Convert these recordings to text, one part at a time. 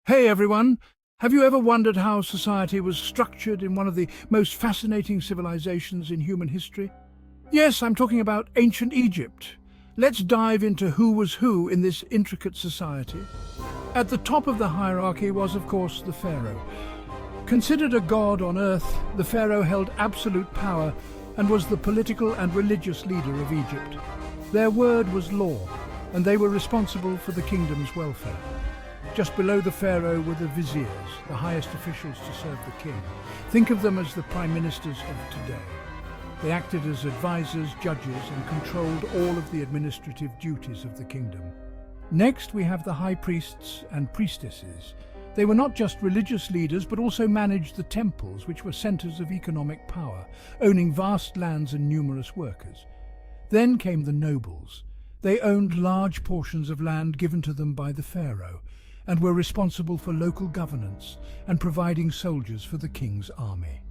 Hey everyone! Have you ever wondered how society was structured in one of the most fascinating civilizations in human history? Yes, I'm talking about ancient Egypt. Let's dive into who was who in this intricate society. At the top of the hierarchy was, of course, the Pharaoh. Considered a god on earth, the Pharaoh held absolute power and was the political and religious leader of Egypt. Their word was law, and they were responsible for the kingdom's welfare. Just below the pharaoh were the viziers, the highest officials to serve the king. Think of them as the prime ministers of today. They acted as advisors, judges, and controlled all of the administrative duties of the kingdom. Next, we have the high priests and priestesses. They were not just religious leaders, but also managed the temples, which were centers of economic power, owning vast lands and numerous workers. Then came the nobles. They owned large portions of land given to them by the pharaoh, and were responsible for local governance and providing soldiers for the king's army.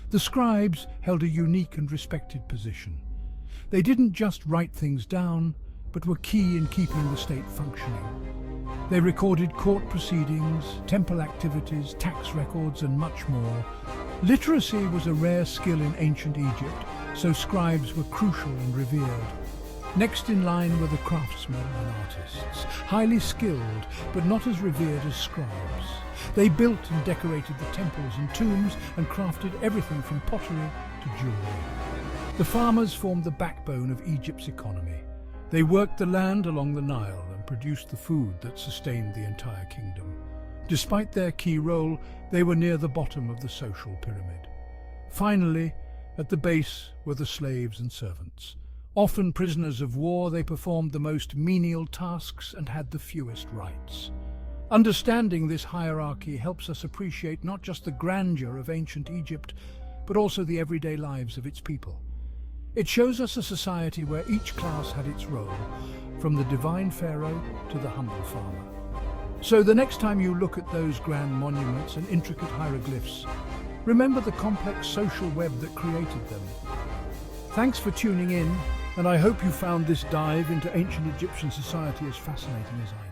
The scribes held a unique and respected position. They didn't just write things down, but were key in keeping the state functioning. They recorded court proceedings, temple activities, tax records, and much more. Literacy was a rare skill in ancient Egypt, so scribes were crucial and revered. Next in line were the craftsmen and artists, highly skilled, but not as revered as scribes. They built and decorated the temples and tombs and crafted everything from pottery to jewelry. The farmers formed the backbone of Egypt's economy. They worked the land along the Nile and produced the food that sustained the entire kingdom. Despite their key role, they were near the bottom of the social pyramid. Finally, at the base were the slaves and servants. Often prisoners of war, they performed the most menial tasks and had the fewest rights. Understanding this hierarchy helps us appreciate not just the grandeur of ancient Egypt, but also the everyday lives of its people. It shows us a society where each class had its role, from the divine pharaoh to the humble farmer. So the next time you look at those grand monuments and intricate hieroglyphs, remember the complex social web that created them. Thanks for tuning in, and I hope you found this dive into ancient Egyptian society as fascinating as I did.